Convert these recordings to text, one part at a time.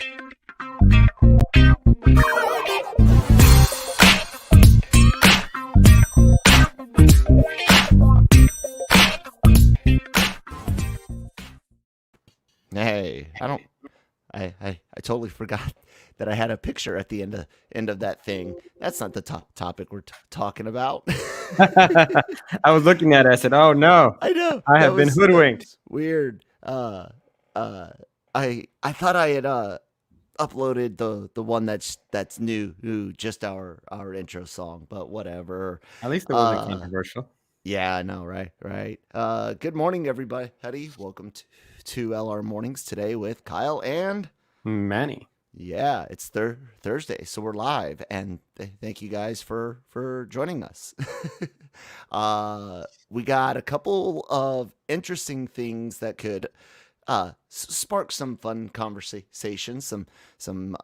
Hey, I totally forgot that I had a picture at the end of that thing. That's not the topic we're talking about. I was looking at it. I said, "Oh no, I know I have been hoodwinked." Weird. I thought I had uploaded the one that's new, just our intro song, but whatever. At least it wasn't controversial. Yeah, I know, right. Good morning, everybody. Welcome to LR Mornings today with Kyle and Manny. Yeah, it's Thursday, so we're live, and thank you guys for joining us. We got a couple of interesting things that could spark some fun conversations, some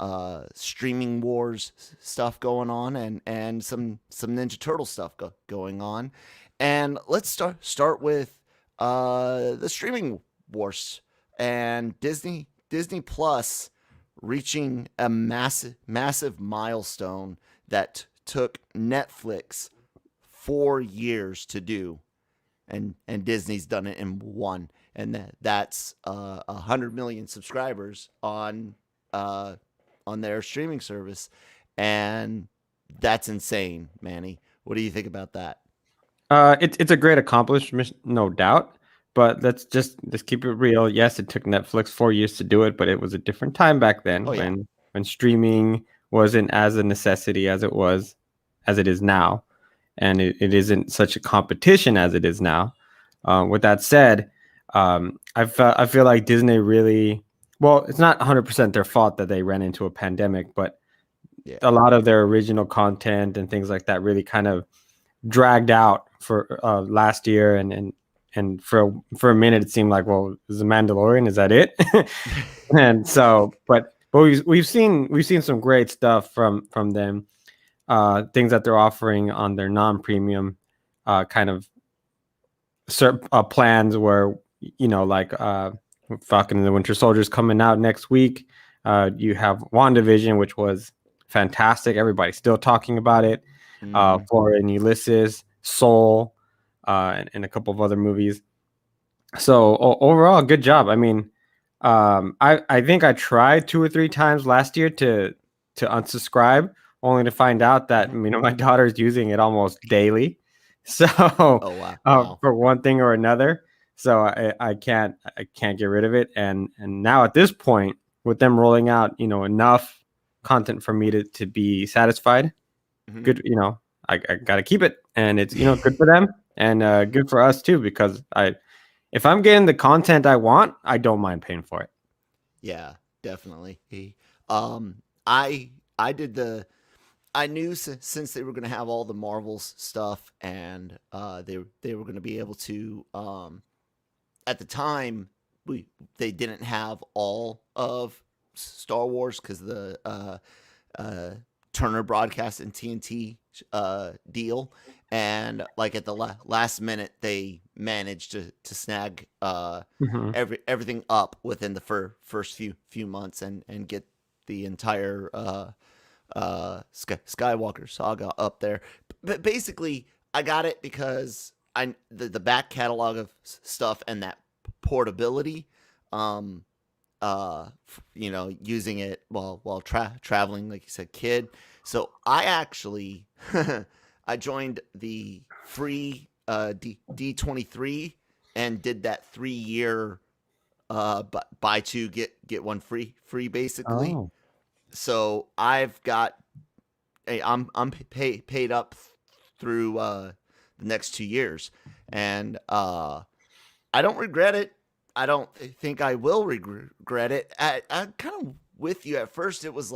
streaming wars stuff going on, and some Ninja Turtle stuff going on. And let's start with the streaming wars and Disney Plus reaching a massive milestone that took Netflix 4 years to do, and Disney's done it in one, and that's 100 million subscribers on their streaming service, and that's insane, Manny. What do you think about that? It's a great accomplishment, no doubt. But let's keep it real. Yes, it took Netflix 4 years to do it, but it was a different time back then when streaming wasn't as a necessity as it is now, and it isn't such a competition as it is now. With that said, I feel like Disney really, well, it's not 100% their fault that they ran into a pandemic, but a lot of their original content and things like that really kind of dragged out for last year, and for a minute it seemed like, well, is The Mandalorian, is that it? And so, but we've seen some great stuff from them, things that they're offering on their non-premium kind of plans, where like Falcon and the Winter Soldier is coming out next week. You have WandaVision, which was fantastic. Everybody's still talking about it. Flora and Ulysses, Soul, and a couple of other movies. So overall, good job. I mean, I think I tried 2 or 3 times last year to unsubscribe, only to find out that my daughter's using it almost daily. So Wow. For one thing or another, so I can't get rid of it. And now at this point, with them rolling out enough content for me to be satisfied, good. I gotta keep it, and it's good for them and good for us too, because if I'm getting the content I want, I don't mind paying for it. Yeah, definitely. I knew since they were going to have all the Marvel's stuff, and they were going to be able to, at the time they didn't have all of Star Wars because the Turner Broadcast and TNT deal, and like at the last minute they managed to snag everything up within the first few months and get the entire Skywalker saga up there. But basically I got it because the back catalog of stuff and that portability, using it while traveling, like you said, kid. So I actually I joined the free D23 and did that 3-year buy 2 get 1 free basically. Oh. So I'm paid up through the next 2 years, and I don't regret it. I don't think I will regret it. I'm kind of with you. At first, it was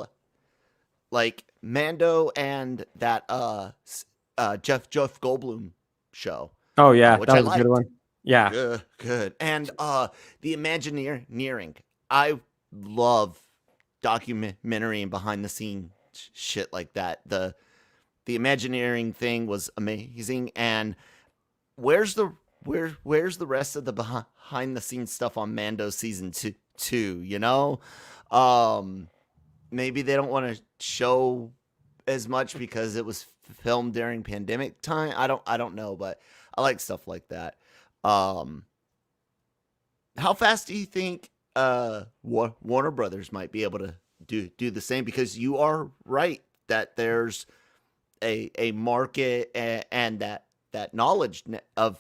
like Mando and that Jeff Goldblum show. Oh yeah, which that I was liked. a good one. Yeah, Good. And the Imagineering. I love documentary and behind the scene shit like that. The Imagineering thing was amazing. And where's the rest of the behind the scenes stuff on Mando season 2? maybe they don't want to show as much because it was filmed during pandemic time. I don't know, but I like stuff like that. How fast do you think Warner Brothers might be able to do the same? Because you are right that there's a market and that knowledge of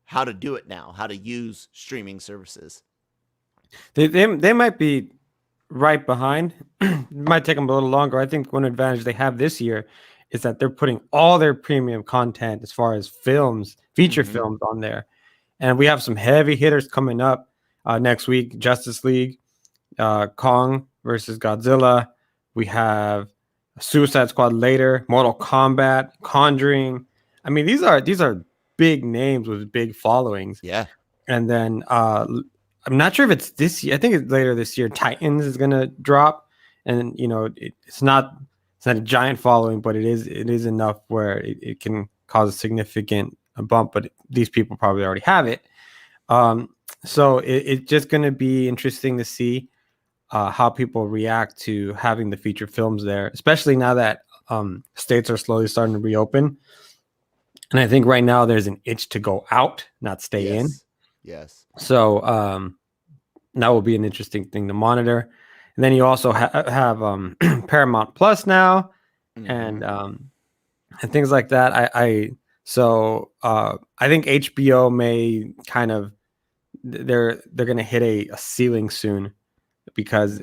how to do it now, how to use streaming services. They might be right behind. It might take them a little longer. I think one advantage they have this year is that they're putting all their premium content as far as films, feature films on there. And we have some heavy hitters coming up next week. Justice League, Kong versus Godzilla. We have Suicide Squad later, Mortal Kombat, Conjuring. I mean, these are big names with big followings. Yeah. And then I'm not sure if it's this year. I think it's later this year. Titans is gonna drop, and it's not a giant following, but it is enough where it can cause a significant bump. But these people probably already have it. So it's just gonna be interesting to see how people react to having the feature films there, especially now that states are slowly starting to reopen. And I think right now there's an itch to go out, not stay in. Yes. So that will be an interesting thing to monitor. And then you also have Paramount Plus now, and things like that. I think HBO may kind of they're going to hit a ceiling soon because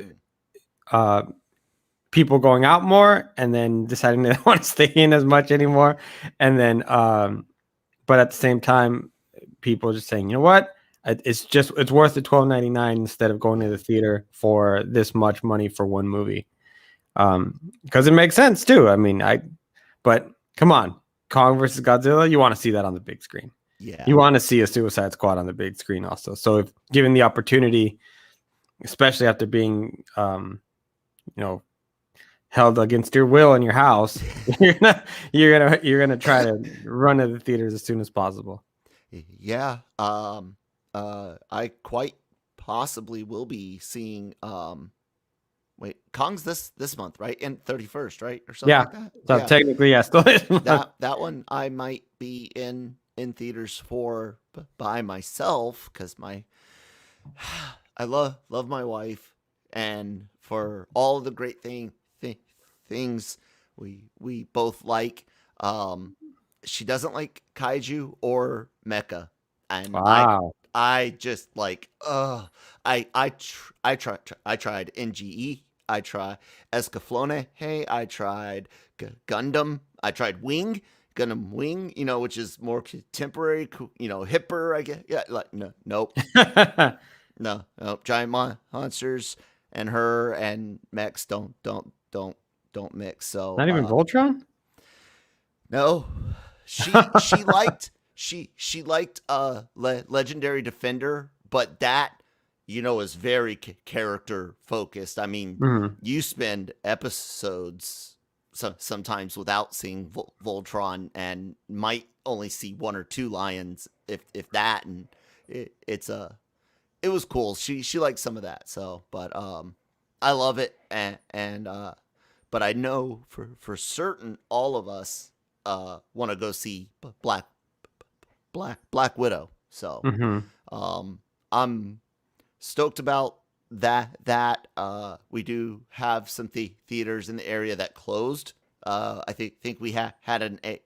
people going out more and then deciding they don't want to stay in as much anymore, and then but at the same time, people just saying, you know what? It's worth the $12.99 instead of going to the theater for this much money for one movie, because it makes sense too. I mean, but come on, Kong versus Godzilla, you want to see that on the big screen. Yeah, you want to see a Suicide Squad on the big screen also. So if given the opportunity, especially after being held against your will in your house, you're gonna try to run to the theaters as soon as possible. Yeah. I quite possibly will be seeing Kong's this month, right? And 31st, right? Or something like that. So technically, yes, still is. that one I might be in theaters for by myself because I love my wife, and for all the great things we both like. She doesn't like kaiju or mecha, and wow. I just like I tried NGE, I tried Escaflowne, hey, I tried Gundam, I tried Gundam Wing, which is more contemporary, hipper, I guess. Yeah, like nope. no, giant monsters and her and mechs don't mix. So not even Voltron? No. She liked she liked Legendary Defender, but that is very character focused. I mean, you spend episodes sometimes without seeing Voltron and might only see one or two lions if that, and it was cool. She liked some of that. So, but I love it, and but I know for certain all of us want to go see Black Widow. So I'm stoked about that. We do have some theaters in the area that closed. I think we had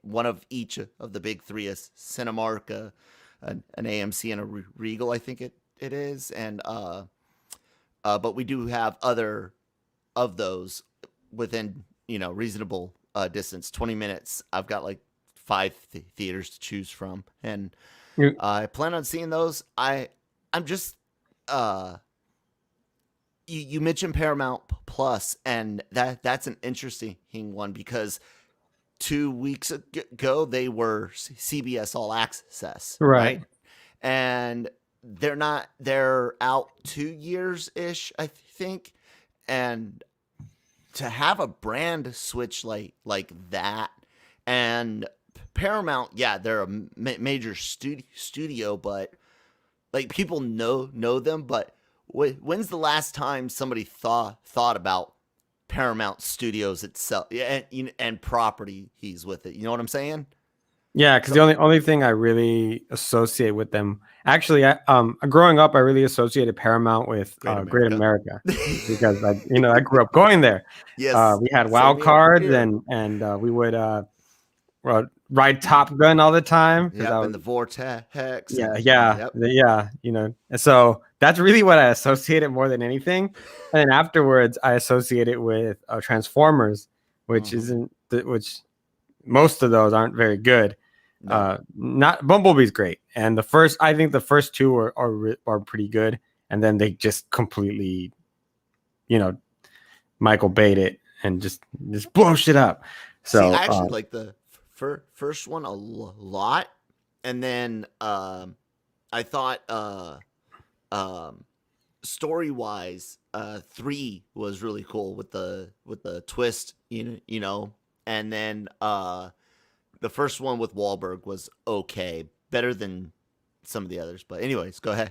one of each of the big three: a Cinemark, an AMC, and a Regal. I think it is, and but we do have other of those within reasonable distance, 20 minutes. I've got like 5 theaters to choose from, and I plan on seeing those. I'm just you mentioned Paramount Plus, and that's an interesting one because 2 weeks ago they were CBS All Access, right? And they're out 2 years ish, I think, and to have a brand switch like that, and Paramount, yeah, they're a major studio, but like people know them. But when's the last time somebody thought about Paramount Studios itself, and property he's with it. You know what I'm saying? Yeah, because the only thing I really associate with them, actually, growing up, I really associated Paramount with Great America because I grew up going there. Yes, we had wild cards and we would ride Top Gun all the time. Yep, in the vortex. Yeah. And so that's really what I associated more than anything. And then afterwards, I associate it with Transformers, which which most of those aren't very good. No. Not Bumblebee's great, and I think the first two are pretty good, and then they just completely, Michael Bay'd it and just blow shit up. So see, I actually like the first one a lot, and then I thought story wise, 3 was really cool with the twist, and then the first one with Wahlberg was okay, better than some of the others. But anyways, go ahead.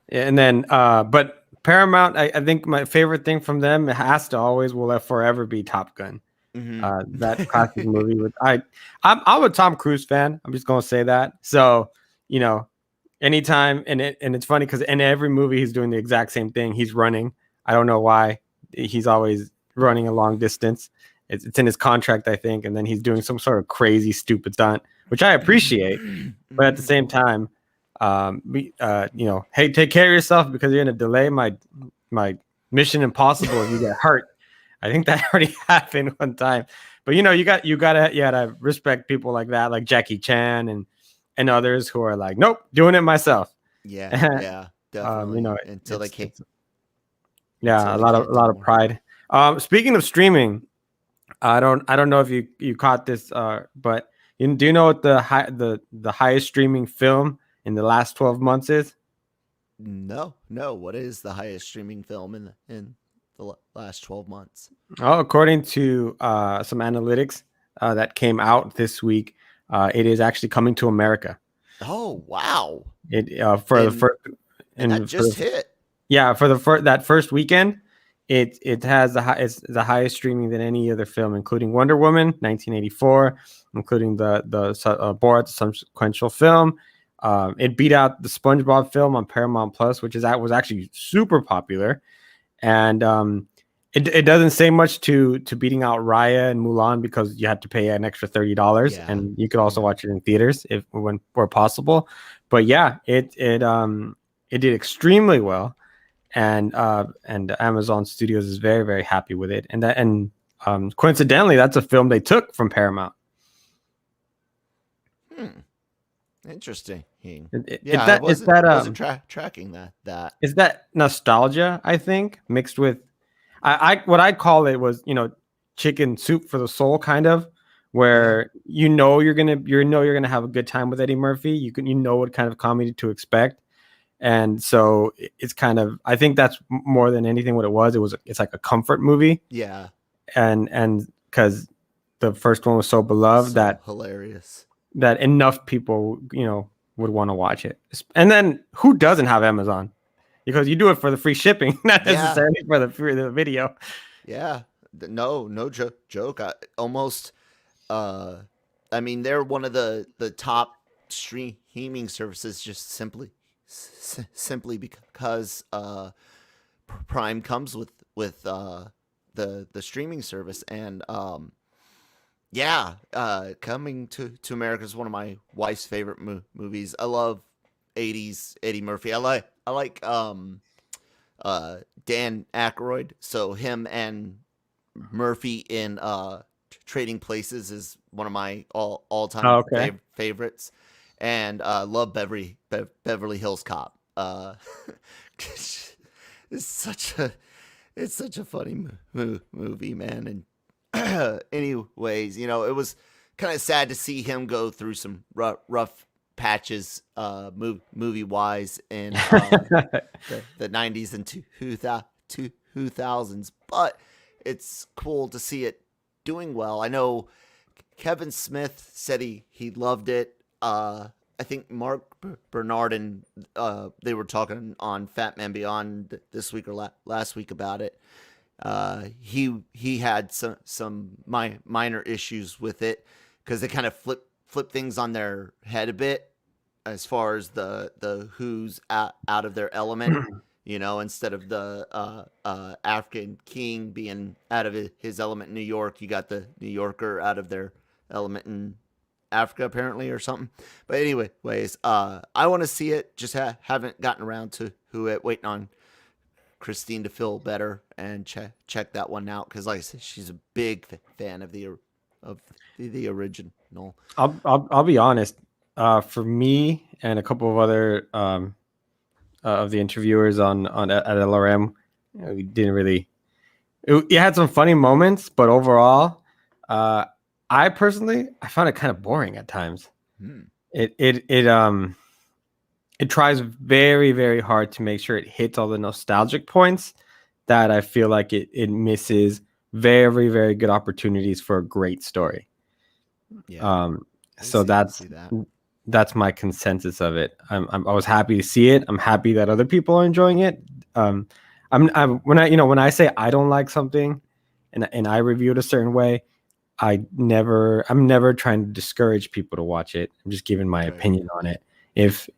And then, but Paramount, I think my favorite thing from them, it has to will forever be Top Gun. Mm-hmm. That classic movie. I'm a Tom Cruise fan. I'm just gonna say that. So anytime, and it's funny because in every movie he's doing the exact same thing. He's running. I don't know why. He's always running a long distance. It's in his contract, I think, and then he's doing some sort of crazy, stupid stunt, which I appreciate. But at the same time, hey, take care of yourself because you're gonna delay my Mission Impossible if you get hurt. I think that already happened one time. But you gotta respect people like that, like Jackie Chan and others who are like, nope, doing it myself. Yeah, definitely. Until they can't. Yeah, a lot of pride. Speaking of streaming. I don't know if you caught this, but do you know what the highest streaming film in the last 12 months is? No. What is the highest streaming film in the last 12 months? Oh, according to some analytics that came out this week, it is actually Coming to America. Oh wow! It the first and that just hit. Yeah, for that first weekend. It has the highest streaming than any other film, including Wonder Woman 1984, including the Borat sequential film. It beat out the SpongeBob film on Paramount Plus, was actually super popular, and it doesn't say much to beating out Raya and Mulan because you had to pay an extra $30, and you could also watch it in theaters where possible. But yeah, it did extremely well. And Amazon Studios is very, very happy with it, and coincidentally, that's a film they took from Paramount. Interesting. I wasn't tracking that. Is that nostalgia? I think mixed with, what I call it was chicken soup for the soul, kind of, where you're gonna have a good time with Eddie Murphy. You know what kind of comedy to expect. And so it's kind of, I think that's more than anything what it was. It's like a comfort movie. Yeah. And because the first one was so beloved, that hilarious, that enough people, would want to watch it. And then who doesn't have Amazon? Because you do it for the free shipping, not necessarily for the video. Yeah. No joke. They're one of the top streaming services just simply because Prime comes with the streaming service, and Coming to America is one of my wife's favorite movies. I love 80s Eddie Murphy. I like Dan Aykroyd, so him and Murphy in Trading Places is one of my all-time favorites. And love Beverly Hills Cop. It's such a funny movie, man. And anyways, it was kind of sad to see him go through some rough patches, movie wise, in the 90s and 2000s. But it's cool to see it doing well. I know Kevin Smith said he loved it. I think Mark Bernard and they were talking on Fat Man Beyond this week or last week about it. he had some minor issues with it because they kind of flip things on their head a bit as far as the who's out of their element. Instead of the African king being out of his element in New York, you got the New Yorker out of their element in Africa, apparently, or something. But anyways, I want to see it. Just haven't gotten around to it. Waiting on Christine to feel better and check that one out because, like I said, she's a big fan of the original. I'll be honest. For me and a couple of other of the interviewers at LRM, we didn't really. It had some funny moments, but overall, I personally found it kind of boring at times. It tries very, very hard to make sure it hits all the nostalgic points that I feel like it misses very, very good opportunities for a great story. Yeah. So that's my consensus of it. I was happy to see it. I'm happy that other people are enjoying it. When I say I don't like something and I review it a certain way, I'm never trying to discourage people to watch it. I'm just giving my opinion on it. If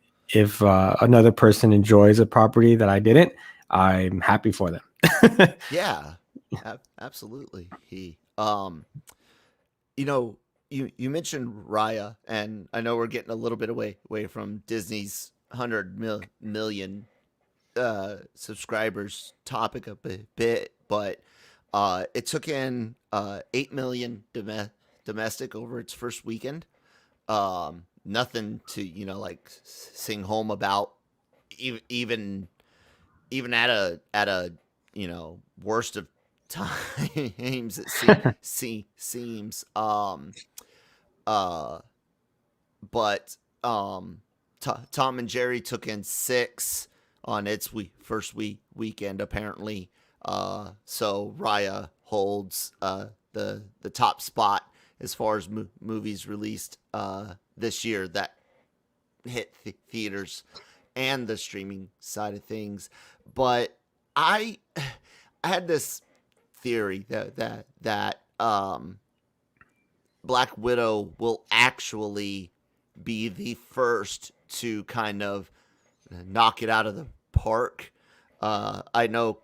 another person enjoys a property that I didn't, I'm happy for them. Yeah, absolutely. You mentioned Raya, and I know we're getting a little bit away from Disney's 100 million subscribers topic a bit, but it took in 8 million domestic over its first weekend. Nothing to like sing home about, even at a worst of times it seems. But Tom and Jerry took in 6 on its first weekend apparently. So Raya holds the top spot as far as movies released this year that hit theaters and the streaming side of things. But I had this theory that Black Widow will actually be the first to kind of knock it out of the park. I know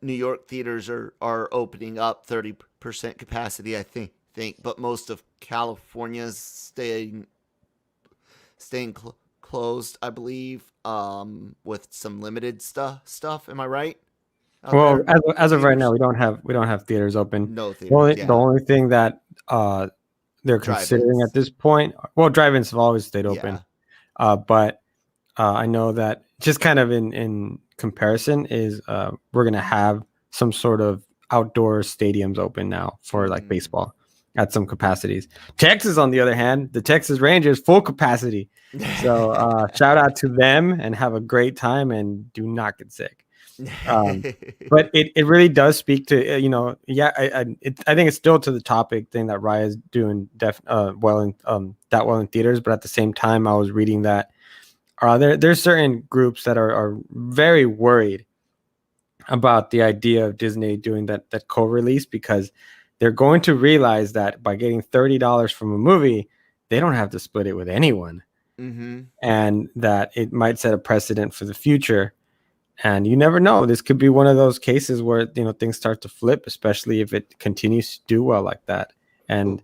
New York theaters are opening up 30% capacity, I think, but most of California's staying closed, I believe, with some limited stuff. Am I right? Well, as of right now, we don't have theaters open. No theaters. The only thing that they're considering at this point, well, drive-ins have always stayed open. But I know that just kind of in comparison is we're gonna have some sort of outdoor stadiums open now for like baseball at some capacities. Texas, on the other hand, the Texas Rangers full capacity. So shout out to them and have a great time and do not get sick. But it really does speak to I think it's still to the topic thing that Raya is doing well in theaters, but at the same time I was reading that there's certain groups that are very worried about the idea of Disney doing that co-release, because they're going to realize that by getting $30 from a movie, they don't have to split it with anyone. And that it might set a precedent for the future. And you never know. This could be one of those cases where things start to flip, especially if it continues to do well like that. And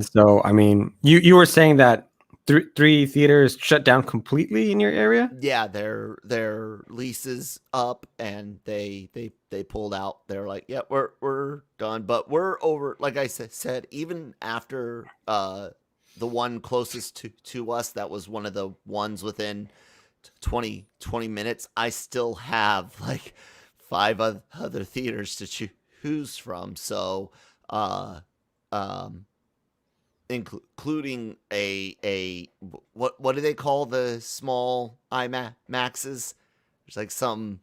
so, I mean, you were saying that 3 theaters shut down completely in your area? Yeah, their leases up and they pulled out. They're like, yeah, we're done, but we're over. Like I said, even after the one closest to us, that was one of the ones within 20 minutes, I still have like 5 other theaters to choose from. So, including a what do they call the small IMAXs? There's like some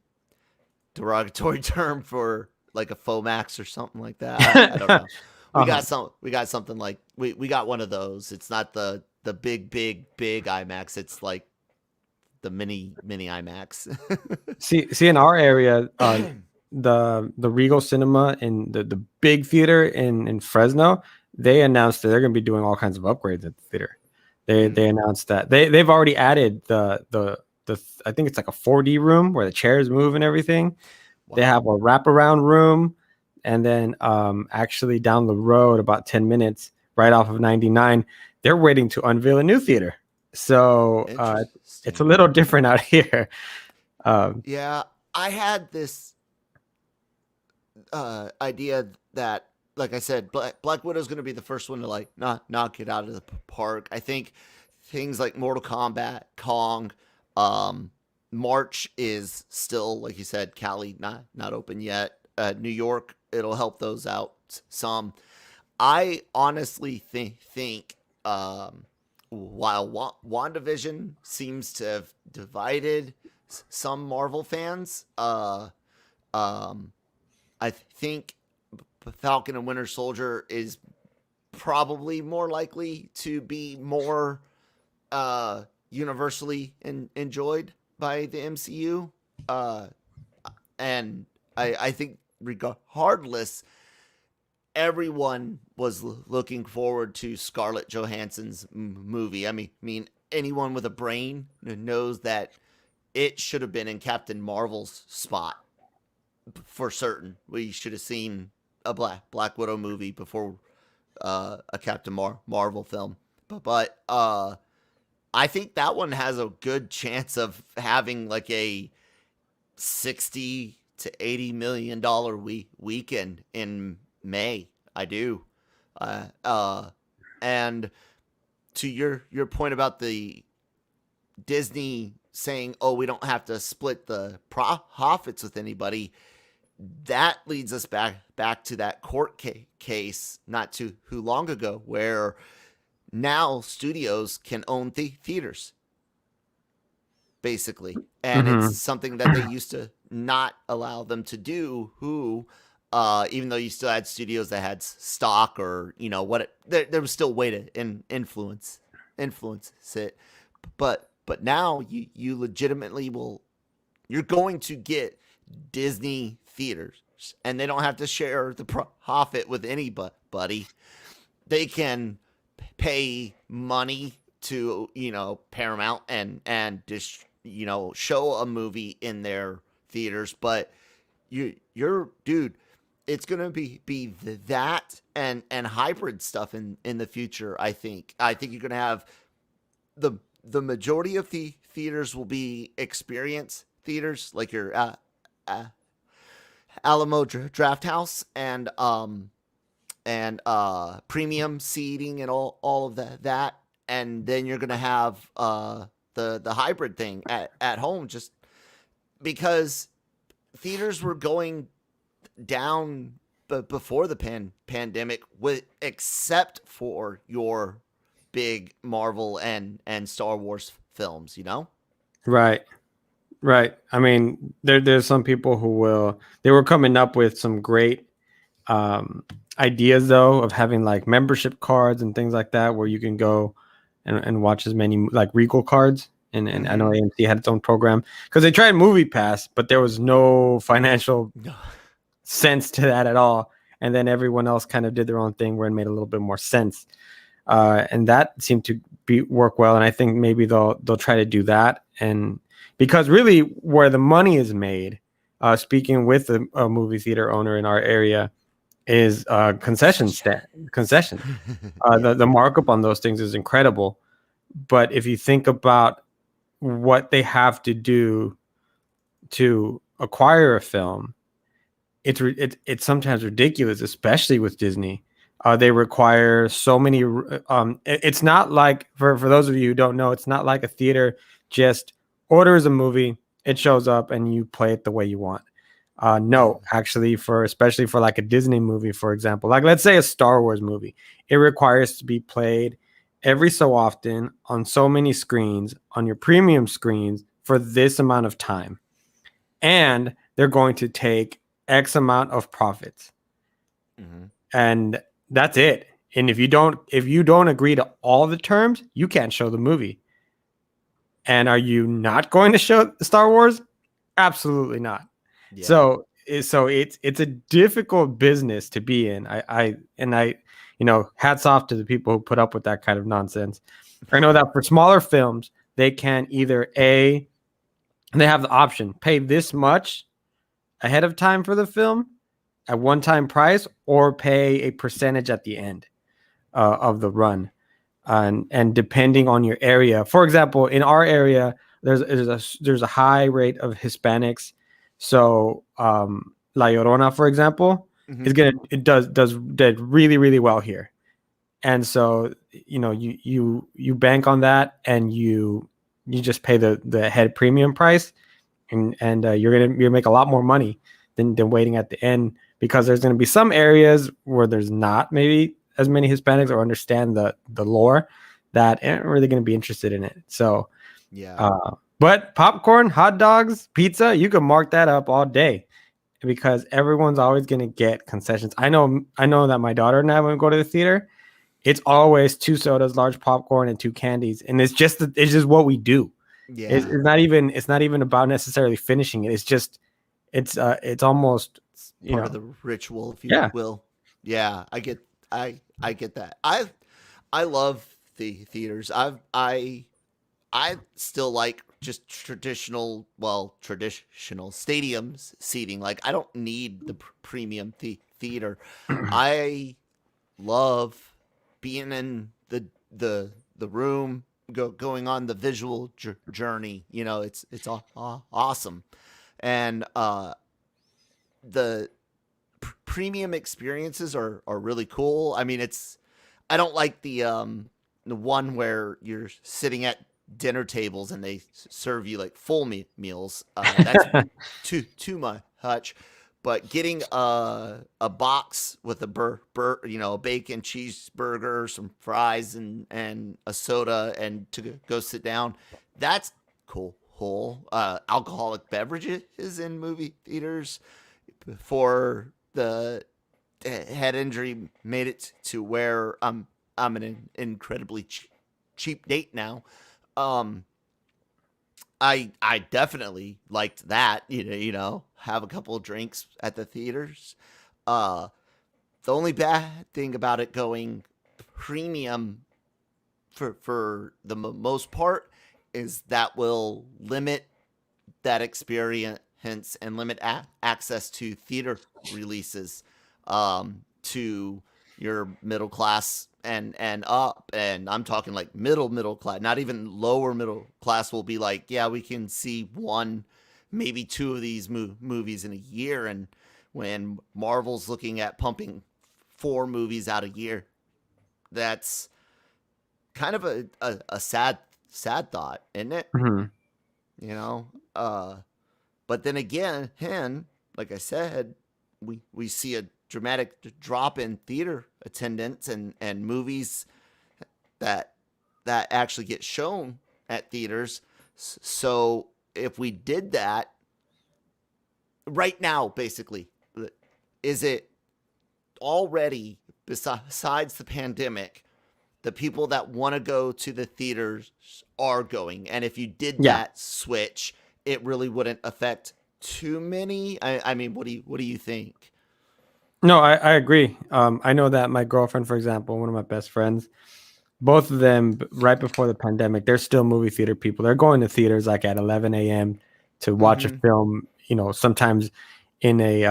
derogatory term for like a FOMAX or something like that. I don't know. We got something like we got one of those. It's not the big IMAX. It's like the mini IMAX. see in our area, the Regal Cinema in the big theater in Fresno, they announced that they're going to be doing all kinds of upgrades at the theater. They announced that they've already added the I think it's like a 4D room where the chairs move and everything. Wow. They have a wraparound room, and then actually down the road about 10 minutes right off of 99, they're waiting to unveil a new theater. So it's a little different out here. Yeah, I had this idea that, like I said, Black Widow's going to be the first one to like knock it out of the park. I think things like Mortal Kombat, Kong, March is still, like you said, Cali not open yet. New York, it'll help those out some. I honestly think while WandaVision seems to have divided some Marvel fans, I think Falcon and Winter Soldier is probably more likely to be more universally enjoyed by the MCU. And I think regardless, everyone was looking forward to Scarlett Johansson's movie. I mean, anyone with a brain knows that it should have been in Captain Marvel's spot for certain. We should have seen a Black Widow movie before a Captain Marvel film. But I think that one has a good chance of having like a $60 to $80 million weekend in May. I do. And to your point about the Disney saying, oh, we don't have to split the profits with anybody, that leads us back to that court case not too long ago, where now studios can own theaters, basically. And it's something that they used to not allow them to do, even though you still had studios that had stock or, there was still a way to influence it. But now you legitimately you're going to get Disney theaters, and they don't have to share the profit with anybody. They can pay money to, Paramount and just, show a movie in their theaters. But you're dude, it's going to be that and hybrid stuff in the future. I think you're going to have the majority of the theaters will be experience theaters, like your Alamo Draft House and premium seating and all of that. And then you're going to have the hybrid thing at home, just because theaters were going down before the pandemic, except for your big Marvel and Star Wars films, Right. I mean, there's some people who they were coming up with some great ideas, though, of having like membership cards and things like that, where you can go and watch as many, like Regal cards. And I know AMC had its own program, because they tried Movie Pass, but there was no financial sense to that at all. And then everyone else kind of did their own thing where it made a little bit more sense. And that seemed to work well. And I think maybe they'll try to do that. And because really where the money is made, speaking with a movie theater owner in our area, is concession. The markup on those things is incredible. But if you think about what they have to do to acquire a film, it's sometimes ridiculous, especially with Disney. They require so many. It's not like, for those of you who don't know, it's not like a theater just orders a movie, it shows up, and you play it the way you want. No, actually, especially for like a Disney movie, for example, like let's say a Star Wars movie, it requires to be played every so often on so many screens, on your premium screens, for this amount of time, and they're going to take X amount of profits, and that's it. And if you don't agree to all the terms, you can't show the movie. And are you not going to show Star Wars? Absolutely not. Yeah. So so it's a difficult business to be in. I hats off to the people who put up with that kind of nonsense. I know that for smaller films, they can either they have the option pay this much ahead of time for the film at one-time price, or pay a percentage at the end of the run. And depending on your area, for example, in our area, there's a high rate of Hispanics. So La Llorona, for example, did really, really well here. And so, you bank on that, and you just pay the head premium price, and you're make a lot more money than waiting at the end, because there's going to be some areas where there's not maybe as many Hispanics or understand the lore that aren't really going to be interested in it. So, yeah. But popcorn, hot dogs, pizza, you can mark that up all day, because everyone's always going to get concessions. I know that my daughter and I, when we go to the theater, it's always 2 sodas, large popcorn, and 2 candies, and it's just what we do. Yeah, it's not even about necessarily finishing it. It's almost part of the ritual, if you will. Yeah, I get that. I love the theaters. I still like just traditional stadiums seating. Like, I don't need the premium theater. I love being in the room, going on the visual journey. It's awesome. And the premium experiences are really cool. I mean, I don't like the one where you're sitting at dinner tables and they serve you like full meals. That's too much. But getting a box with a a bacon cheeseburger, some fries, and a soda, and to go sit down, that's cool. Alcoholic beverages in movie theaters before the head injury made it to where I'm an incredibly cheap date now. I definitely liked that. Have a couple of drinks at the theaters. The only bad thing about it going premium for the most part is that will limit that experience and limit access to theater releases to your middle class and up. And I'm talking like middle class, not even lower middle class will be like, yeah, we can see 1, maybe 2 of these movies in a year. And when Marvel's looking at pumping 4 movies out a year, that's kind of a sad thought, isn't it? Mm-hmm. But then again, like I said, we see a dramatic drop in theater attendance and movies that actually get shown at theaters. So if we did that right now, basically, is it already, besides the pandemic, the people that want to go to the theaters are going? And if you did that switch, it really wouldn't affect too many. I mean, what do you think? No, I agree. I know that my girlfriend, for example, one of my best friends, both of them right before the pandemic, they're still movie theater people. They're going to theaters like at 11 a.m. to watch a film, sometimes in a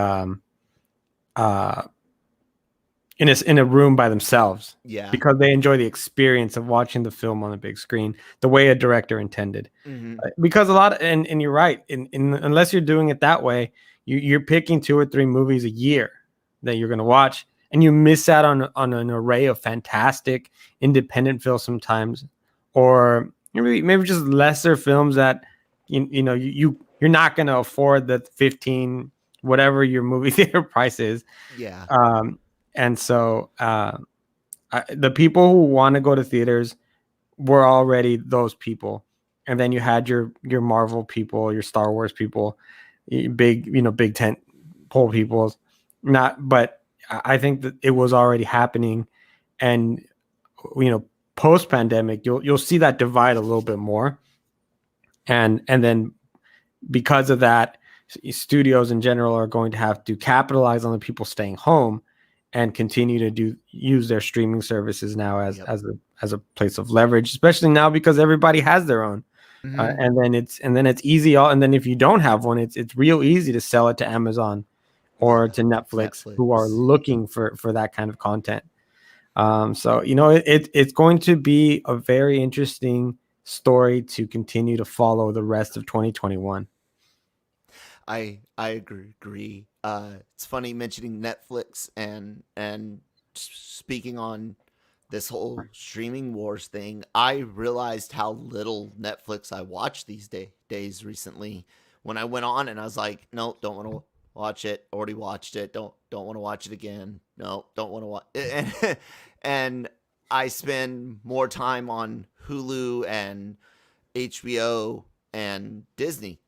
in a room by themselves. Yeah. Because they enjoy the experience of watching the film on the big screen, the way a director intended. Because a lot and you're right, unless you're doing it that way, you're picking 2 or 3 movies a year that you're going to watch, and you miss out on an array of fantastic independent films sometimes, or maybe just lesser films that you're not going to afford the 15 whatever your movie theater price is. Yeah. And so the people who want to go to theaters were already those people, and then you had your Marvel people, your Star Wars people, big tent pole people. But I think that it was already happening, and post pandemic, you'll see that divide a little bit more, and then because of that, studios in general are going to have to capitalize on the people staying home and continue to use their streaming services now as a place of leverage, especially now because everybody has their own. And then it's easy. And then if you don't have one, it's real easy to sell it to Amazon or to Netflix, who are looking for that kind of content. So it's going to be a very interesting story to continue to follow the rest of 2021. I agree. It's funny mentioning Netflix and speaking on this whole streaming wars thing. I realized how little Netflix I watch these days recently. When I went on and I was like, no, don't want to watch it. Already watched it. Don't want to watch it again. No, don't want to watch it. And I spend more time on Hulu and HBO and Disney.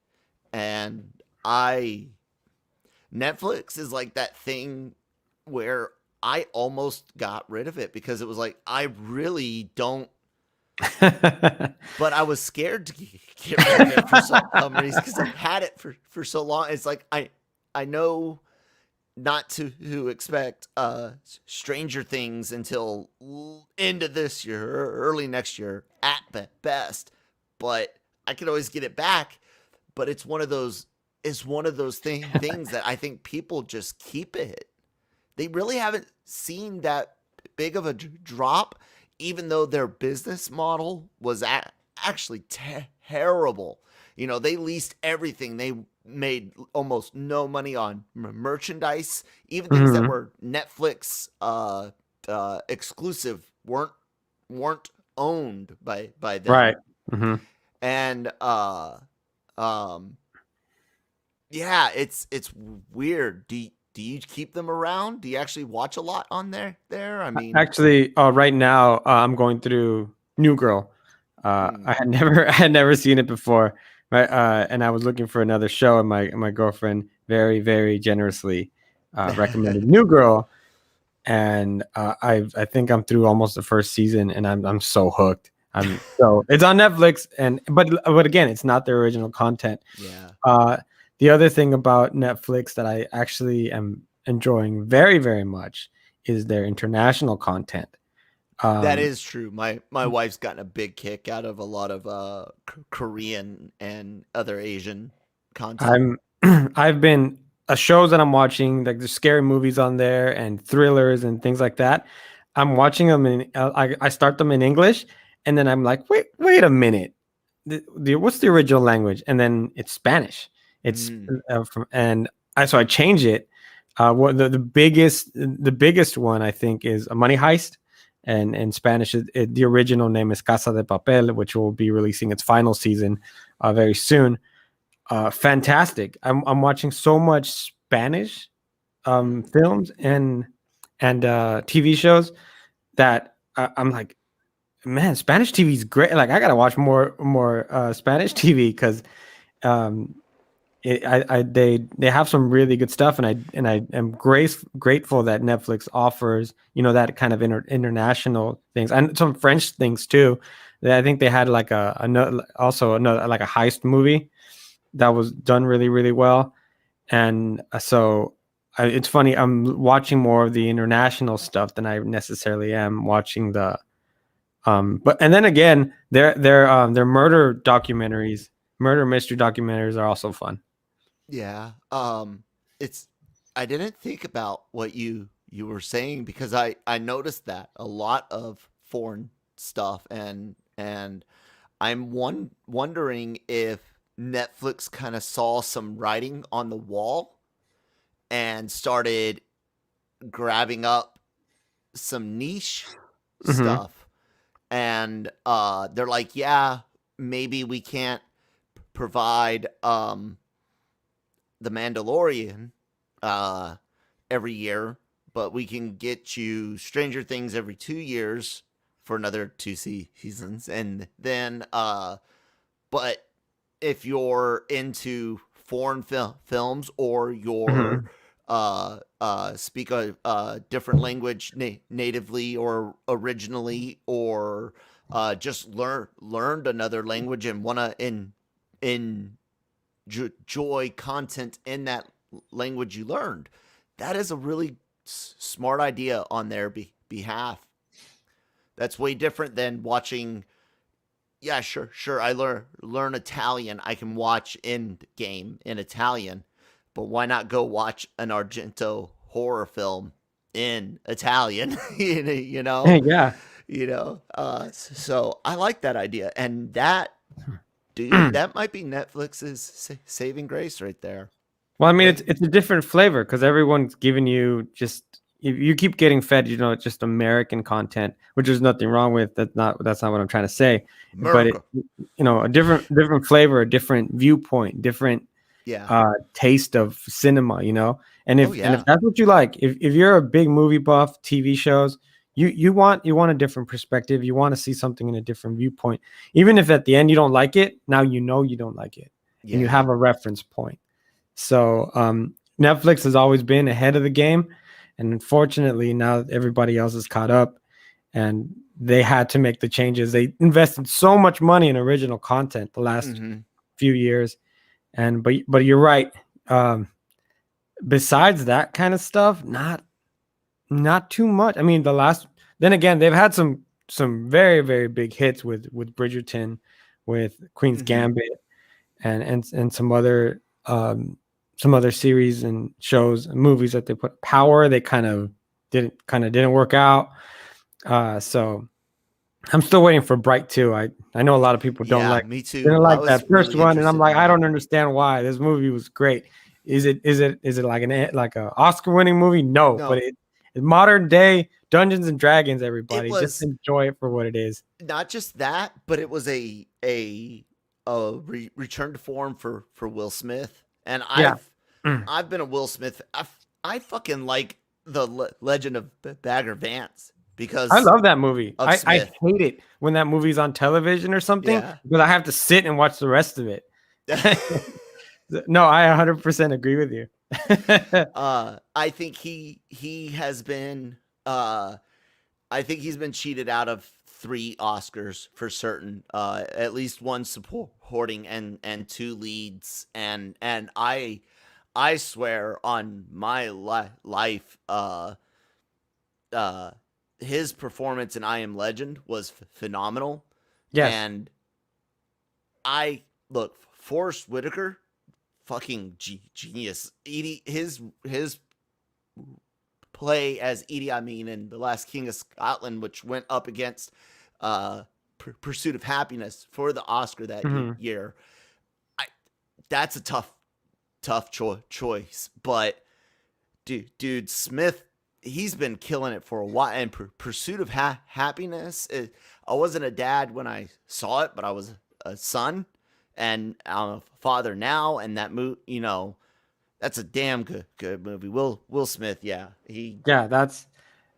And Netflix is like that thing where I almost got rid of it because it was like, I really don't, but I was scared to get rid of it for some reason because I've had it for so long. It's like, I know not to expect Stranger Things until end of this year or early next year at best, but I can always get it back. But it's one of those things that I think people just keep it. They really haven't seen that big of a drop, even though their business model was actually terrible. They leased everything. They made almost no money on merchandise. Even things that were Netflix exclusive weren't owned by them. Right. And yeah, it's weird. Do you keep them around? Do you actually watch a lot on there? I mean, actually, right now I'm going through New Girl. I had never seen it before, right? And I was looking for another show, and my girlfriend very, very generously recommended New Girl, and I think I'm through almost the first season, and I'm so hooked. So it's on Netflix, but again, it's not their original content. Yeah. The other thing about Netflix that I actually am enjoying very, very much is their international content. That is true. My wife's gotten a big kick out of a lot of Korean and other Asian content. I've been shows that I'm watching, like the scary movies on there and thrillers and things like that. I'm watching them I start them in English, and then I'm like, wait a minute, what's the original language? And then it's Spanish. It's so I change it. What the biggest one I think is a Money Heist, and in Spanish the original name is Casa de Papel, which will be releasing its final season very soon. Fantastic! I'm watching so much Spanish films and TV shows that I'm like, man, Spanish TV is great. Like I gotta watch more Spanish TV because they have some really good stuff, and I am grateful that Netflix offers that kind of international things and some French things too. I think they had like another like a heist movie that was done really, really well, and so it's funny, I'm watching more of the international stuff than I necessarily am watching the but and then again their murder mystery documentaries are also fun. Yeah. I didn't think about what you were saying because I noticed that a lot of foreign stuff and I'm wondering if Netflix kind of saw some writing on the wall and started grabbing up some niche stuff, and they're like, yeah, maybe we can't provide The Mandalorian every year, but we can get you Stranger Things every 2 years for another 2 seasons. And then but if you're into foreign films or you're speak a different language natively or originally, or just learned another language and want to enjoy content in that language you learned. That is a really smart idea on their behalf. That's way different than watching. Yeah, sure. I learn Italian. I can watch in game in Italian, but why not go watch an Argento horror film in Italian? you know, Yeah. So I like that idea, and that, dude, that might be Netflix's saving grace right there. Well, I mean, it's a different flavor because everyone's giving you just you keep getting fed, just American content, which there's nothing wrong with. That's not what I'm trying to say. America. But a different flavor, a different viewpoint, different taste of cinema, And if that's what you like, if you're a big movie buff, TV shows, you want a different perspective. You want to see something in a different viewpoint, even if at the end you don't like it. Now you don't like it, and you have a reference point. So Netflix has always been ahead of the game, and unfortunately now everybody else is caught up, and they had to make the changes. They invested so much money in original content the last few years, but you're right. Besides that kind of stuff, not too much. I mean, then again, they've had some very, very big hits with Bridgerton, with Queen's Gambit, and some other series and shows and movies that they put. Power, they kind of didn't work out. So I'm still waiting for Bright 2. I know a lot of people don't like. Me too. Didn't like that first really one, and I'm like, I don't understand why. This movie was great. Is it like an Oscar-winning movie? No, but it's modern day Dungeons and Dragons. Everybody just enjoy it for what it is. Not just that, but it was a return to form for Will Smith. And I've been a Will Smith. I fucking like the Legend of Bagger Vance because I love that movie. I hate it when that movie's on television or something because I have to sit and watch the rest of it. No, I 100% agree with you. I think he has been. I think he's been cheated out of 3 Oscars for certain. At least 1 supporting and 2 leads. And I swear on my life, his performance in I Am Legend was phenomenal. Yes. And Forrest Whitaker, fucking genius. His play as Idi Amin in The Last King of Scotland, which went up against Pursuit of Happiness for the Oscar that year. That's a tough choice, but dude, Smith, he's been killing it for a while. And Pursuit of Happiness, I wasn't a dad when I saw it, but I was a son. And I'm a father now, and that that's a damn good movie. Will Smith, that's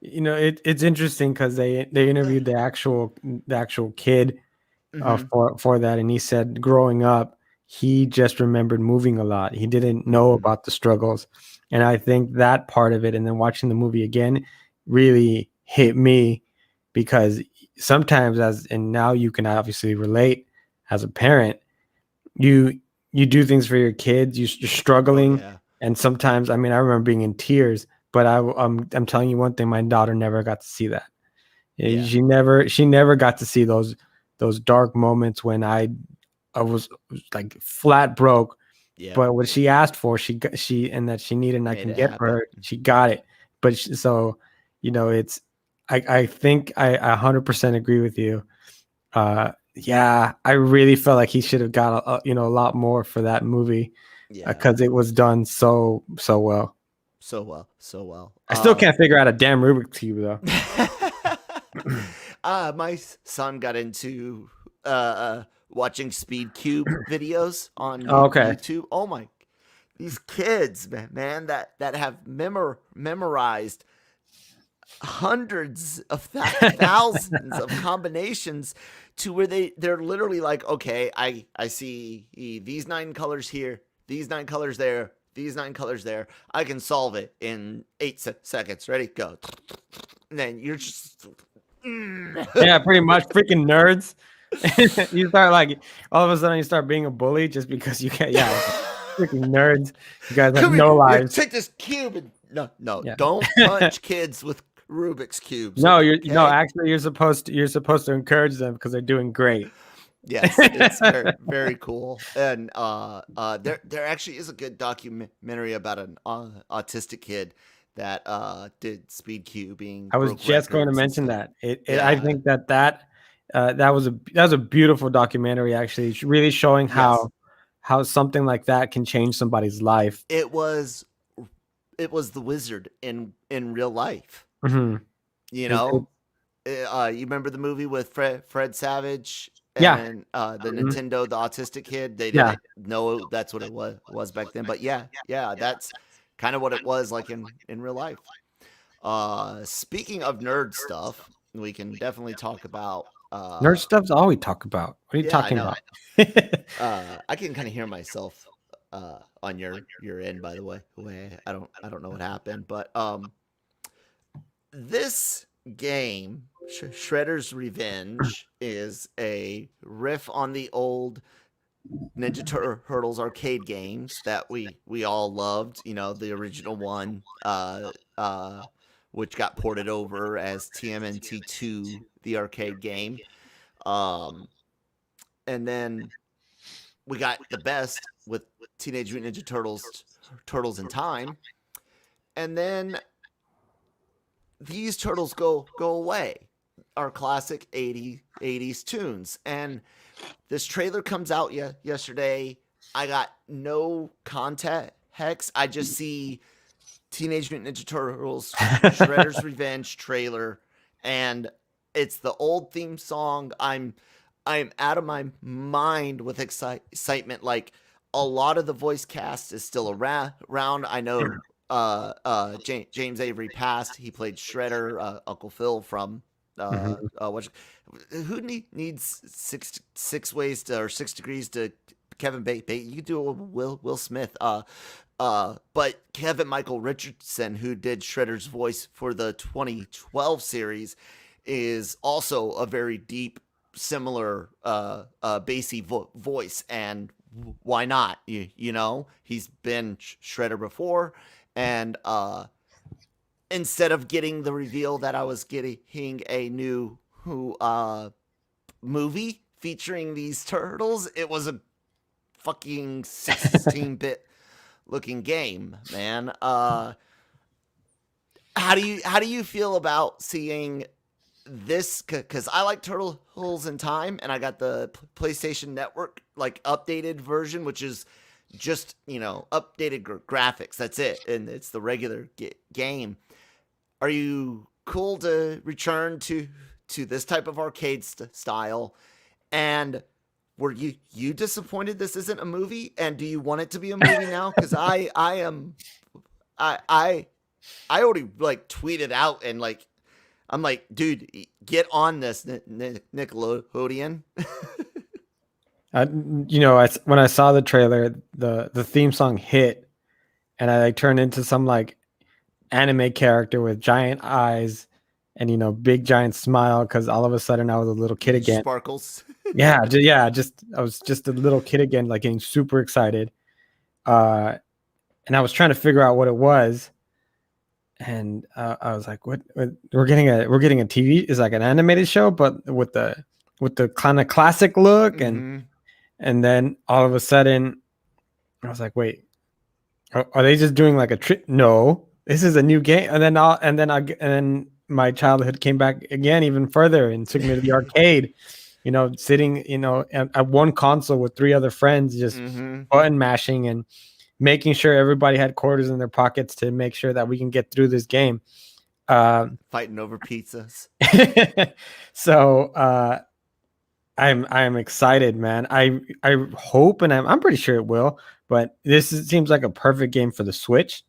it's interesting because they interviewed the actual kid for that, and he said growing up he just remembered moving a lot. He didn't know about the struggles, and I think that part of it, and then watching the movie again, really hit me because sometimes and now you can obviously relate as a parent. You do things for your kids. You're struggling, and sometimes, I remember being in tears. But I'm telling you one thing: my daughter never got to see that. Yeah. She never got to see those dark moments when I was like flat broke. Yeah. But what she asked for, she and that she needed, and I can get for her. She got it. But it's. I think I 100% agree with you. I really felt like he should have got a lot more for that movie because it was done so well. So well. I still can't figure out a damn Rubik's Cube though. My son got into watching Speed Cube videos on YouTube. Oh my, these kids, man, that have memorized hundreds of thousands of combinations to where they're literally like, okay, I see these 9 colors here, these 9 colors there, these 9 colors there. I can solve it in 8 seconds. Ready, go. And then you're just yeah, pretty much freaking nerds. You start like all of a sudden you start being a bully just because you can't. Yeah, freaking nerds. You guys have no lives. Take this cube and don't punch kids with Rubik's cubes. No, actually you're supposed to encourage them because they're doing great. Yes, it's very, very cool. And there actually is a good documentary about an autistic kid that did speed cubing. I was just going to mention that. I think that was a beautiful documentary, actually. It's really showing how something like that can change somebody's life. It was the Wizard in real life. Mm-hmm. You know, you remember the movie with Fred Savage? And the Nintendo, the autistic kid, they didn't know that's what it was back then. But yeah, that's kind of what it was like in real life. Speaking of nerd stuff, we can definitely talk about nerd stuff's all we talk about. What are you talking about? I can kind of hear myself on your end, by the way. I don't know what happened, but this game, Shredder's Revenge, is a riff on the old Ninja Turtles arcade games that we all loved. You know, the original one, which got ported over as TMNT 2, the arcade game. And then we got the best with Teenage Mutant Ninja Turtles in Time. And then these turtles go away. Our classic 80s tunes. And this trailer comes out yesterday. I got no context. I just see Teenage Mutant Ninja Turtles Shredder's Revenge trailer, and it's the old theme song. I'm out of my mind with excitement. Like, a lot of the voice cast is still around. I know James Avery passed. He played Shredder, Uncle Phil from who needs six ways to, or 6 degrees to Kevin Bacon? You could do a Will Smith. But Kevin Michael Richardson, who did Shredder's voice for the 2012 series, is also a very deep, similar bassy voice. And why not? You know, he's been Shredder before. And instead of getting the reveal that I was getting a new movie featuring these turtles, it was a fucking 16-bit looking game, man. How do you feel about seeing this? Because I like Turtles in Time, and I got the PlayStation Network like updated version, which is just, you know, updated graphics. That's it, and it's the regular game. Are you cool to return to this type of arcade style? And were you disappointed this isn't a movie? And do you want it to be a movie now? Because I already like tweeted out, and like I'm like, dude, get on this, Nickelodeon. You know, when I saw the trailer, the theme song hit, and I like turned into some like anime character with giant eyes and, you know, big giant smile, because all of a sudden I was a little kid again. Sparkles. I was just a little kid again, like getting super excited. And I was trying to figure out what it was. And I was like, what we're getting a TV, is like an animated show, but with the kind of classic look. And then all of a sudden I was like, wait, are they just doing like a trick? No, this is a new game. And then my childhood came back again even further and took me to the arcade, you know, sitting, you know, at one console with 3 other friends, just button mashing and making sure everybody had quarters in their pockets to make sure that we can get through this game. Fighting over pizzas. So I'm excited, man. I hope, and I'm pretty sure it will, but seems like a perfect game for the Switch.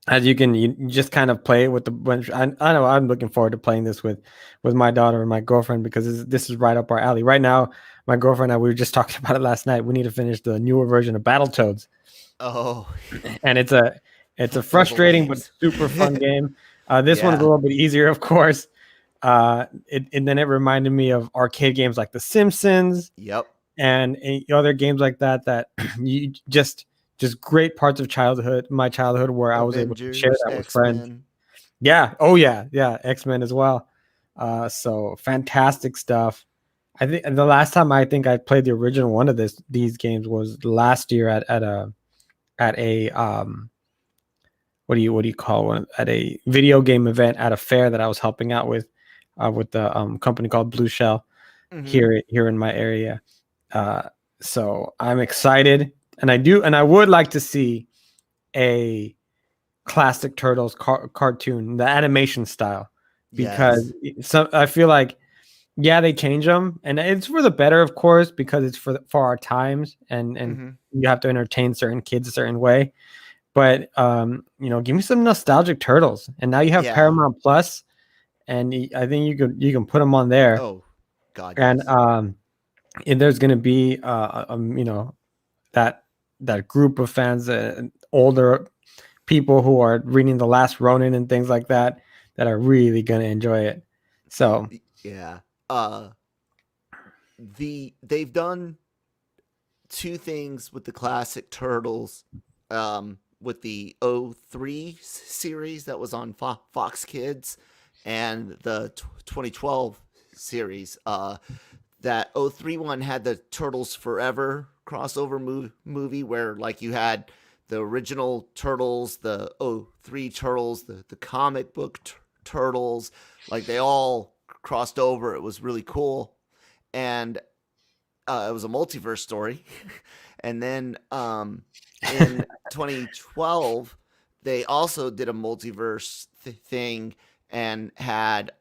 As you just kind of play it with I know I'm looking forward to playing this with my daughter and my girlfriend, because this is right up our alley. Right now, my girlfriend and I, we were just talking about it last night. We need to finish the newer version of Battletoads. Oh, and it's a frustrating but super fun game. This one's a little bit easier, of course. And then it reminded me of arcade games like The Simpsons. Yep. And other games like that you just great parts of my childhood where I was able to share that with friends. Yeah. Oh yeah. X-Men as well. So fantastic stuff. I think the last time I think I played the original one of these games was last year at a what do you call one, at a video game event at a fair that I was helping out with the company called Blue Shell here in my area. So I'm excited, and I would like to see a classic Turtles cartoon, the animation style, because I feel like, yeah, they change them, and it's for the better, of course, because it's for our times, and you have to entertain certain kids a certain way. But give me some nostalgic Turtles, and now you have Paramount Plus, and I think you can put them on there. Oh, God! And and there's going to be that group of fans, older people who are reading The Last Ronin and things like that are really going to enjoy it. So yeah, they've done two things with the classic Turtles, with the 03 series that was on Fox Kids, and the 2012 series. That 03 one had the Turtles Forever crossover movie where, like, you had the original Turtles, the 03 Turtles, the comic book Turtles, like they all crossed over. It was really cool. And it was a multiverse story. And then in 2012, they also did a multiverse thing and had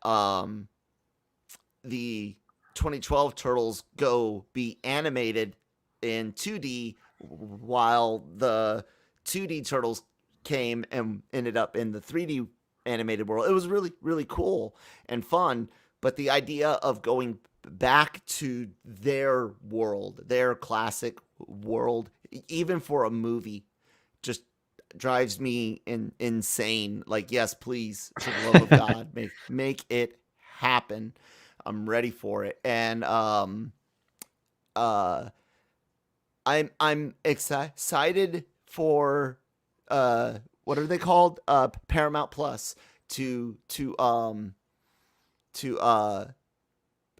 the 2012 Turtles go be animated in 2D, while the 2D Turtles came and ended up in the 3D animated world. It was really, really cool and fun. But the idea of going back to their world, their classic world, even for a movie, just drives me insane. Like, yes, please, for the love of God, make it happen. I'm ready for it. And I'm excited for what are they called? Paramount Plus to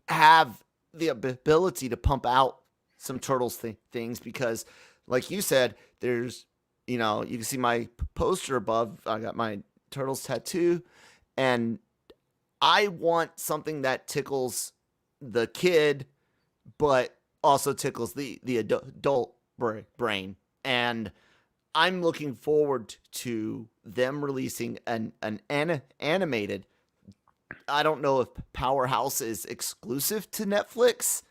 have the ability to pump out some Turtles things, because, like you said, there's, you can see my poster above. I got my Turtles tattoo, and I want something that tickles the kid, but also tickles the adult brain. And I'm looking forward to them releasing an animated. I don't know if Powerhouse is exclusive to Netflix,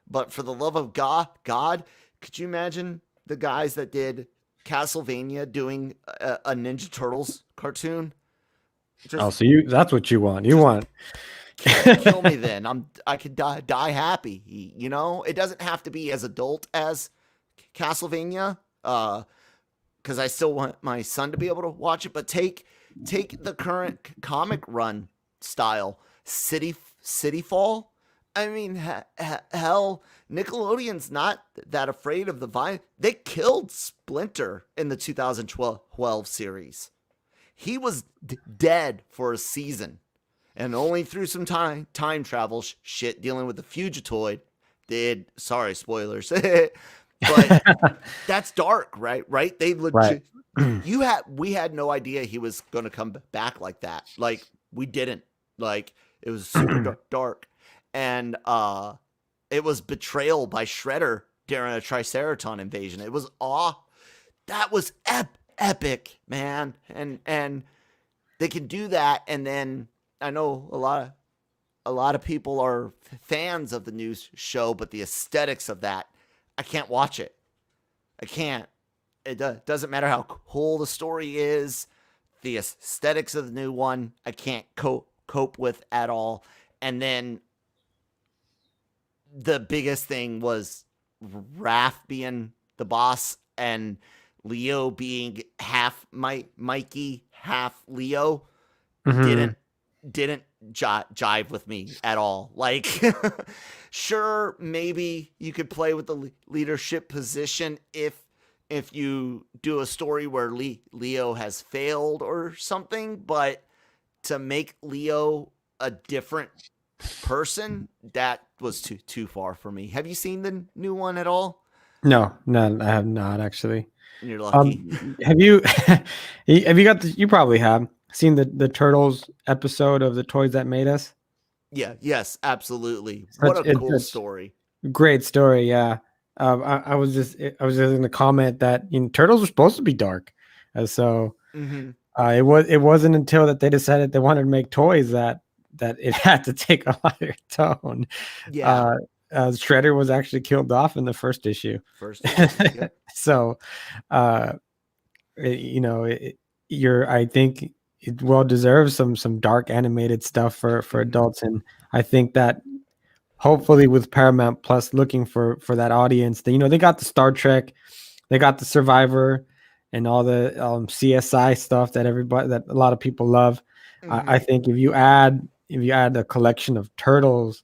but for the love of God, could you imagine the guys that did Castlevania doing a Ninja Turtles cartoon? So that's what you want. You want kill me then. I could die happy. It doesn't have to be as adult as Castlevania, because I still want my son to be able to watch it. But take the current comic run style, City Fall. I mean, hell, Nickelodeon's not that afraid of the violence. They killed Splinter in the 2012 series. He was dead for a season, and only through some time travel shit dealing with the Fugitoid sorry, spoilers, but that's dark, right? They legit, we had no idea he was going to come back like that. Like, we didn't. Like, it was super dark, and it was betrayal by Shredder during a Triceratops invasion. It was that was epic, man. And they can do that. And then I know a lot of people are fans of the new show, but the aesthetics of that, I can't watch it. I can't. It doesn't matter how cool the story is. The aesthetics of the new one, I can't cope with at all. And then the biggest thing was Raph being the boss and Leo being half Mikey, half Leo. Didn't jive with me at all. Like, sure, maybe you could play with the leadership position if you do a story where Leo has failed or something, but to make Leo a different person, that was too far for me. Have you seen the new one at all? No, I have not actually. You're lucky. Have you you probably have seen the Turtles episode of The Toys That Made Us? Yeah, yes, absolutely. What a cool story. Great story, yeah. I was just in the comment that Turtles were supposed to be dark. So it wasn't until that they decided they wanted to make toys that it had to take a lighter tone. Yeah. Shredder was actually killed off in the first issue. Yep. So, I think it well deserves some dark animated stuff for adults, and I think that hopefully with Paramount Plus looking for that audience, they got the Star Trek, they got the Survivor, and all the CSI stuff that a lot of people love. I think if you add a collection of Turtles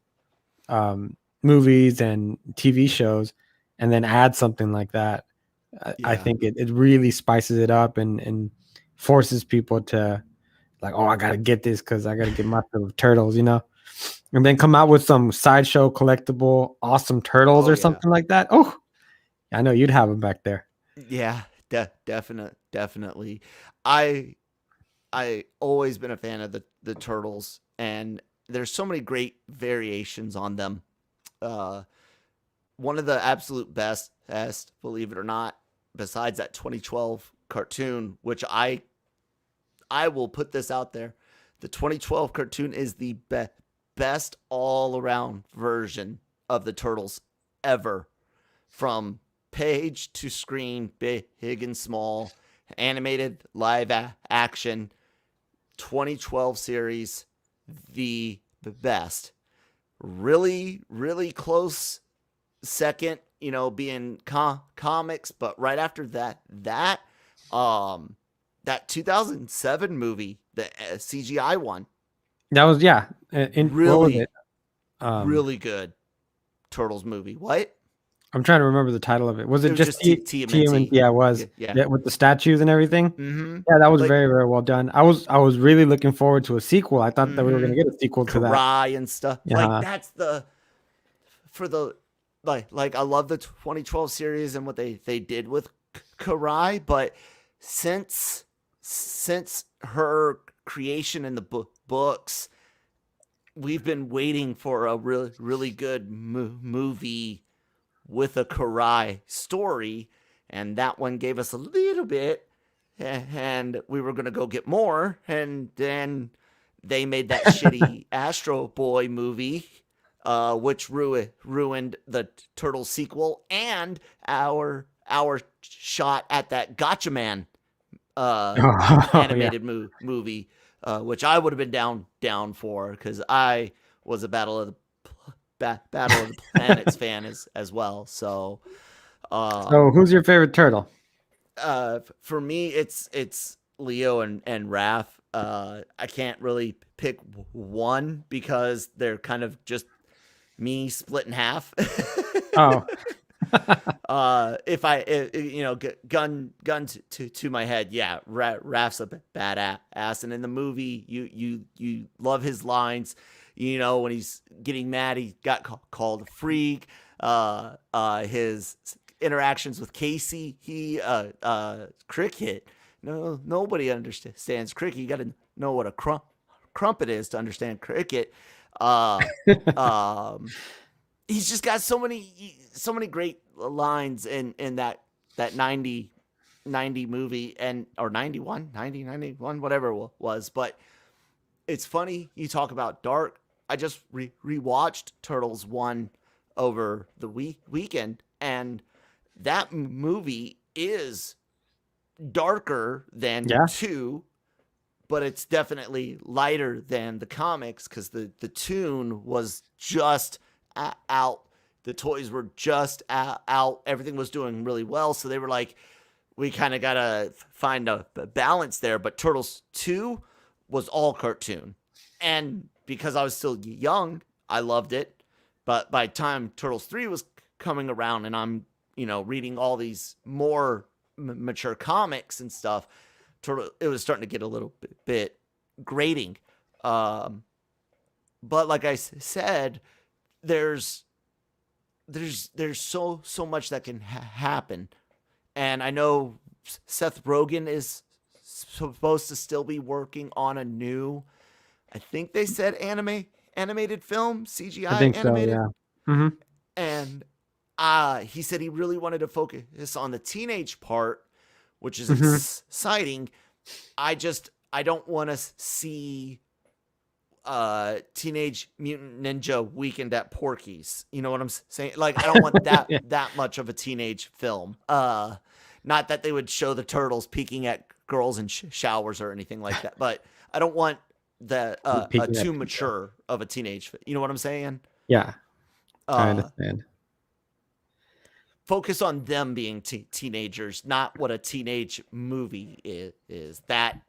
movies and TV shows, and then add something like that, I think it really spices it up and forces people to like, oh, I gotta get this because I gotta get my fill of Turtles, and then come out with some sideshow collectible awesome Turtles or something like that. Oh, I know you'd have them back there. Yeah, definitely. I always been a fan of the Turtles, and there's so many great variations on them. One of the absolute best, believe it or not, besides that 2012 cartoon, which I will put this out there, the 2012 cartoon is the best all-around version of the Turtles ever, from page to screen, big and small, animated, live action, 2012 series, the best. Really, really close second, being comics, but right after that 2007 movie, the CGI one, that was really, really good Turtles movie. What? I'm trying to remember the title of it. Was it just TMNT? Yeah, it was. Yeah, with the statues and everything. Mm-hmm. Yeah, that was very, very well done. I was really looking forward to a sequel. I thought that we were going to get a sequel to that. Cry and stuff. Like that's like I love the 2012 series and what they did with Karai, but since her creation in the books, we've been waiting for a really, really good movie with a Karai story, and that one gave us a little bit, and we were going to go get more, and then they made that shitty Astro Boy movie, which ruined the Turtles sequel and our shot at that Gotcha Man animated movie, which I would have been down for, because I was a Battle of the Planets fan as well. So who's your favorite turtle? For me, it's Leo and Raph. I can't really pick one because they're kind of just me split in half. Oh. If I gun to my head, yeah, Raph's a badass, and in the movie, you love his lines. When he's getting mad, he got called a freak. His interactions with Casey, cricket. No, nobody understands cricket. You got to know what a crumpet is to understand cricket. He's just got so many great lines in that 90 movie, or 91, whatever it was. But it's funny you talk about dark. I just rewatched Turtles 1 over the weekend, and that movie is darker than 2, but it's definitely lighter than the comics, because the tune was just out. The toys were just out. Everything was doing really well, so they were like, we kind of got to find a balance there. But Turtles 2 was all cartoon, and because I was still young, I loved it. But by the time Turtles 3 was coming around and I'm, reading all these more mature comics and stuff, it was starting to get a little bit grating. But like I said, there's so much that can happen. And I know Seth Rogen is supposed to still be working on a new, I think they said animated film, CGI I think animated. So, yeah. Mm-hmm. And he said he really wanted to focus on the teenage part, which is exciting. I don't want to see Teenage Mutant Ninja Weekend at Porky's. You know what I'm saying? Like, I don't want that that much of a teenage film. Not that they would show the turtles peeking at girls in showers or anything like that, but I don't want that too mature of a teenage. You know what I'm saying? Yeah, I understand. Focus on them being teenagers, not what a teenage movie is. That,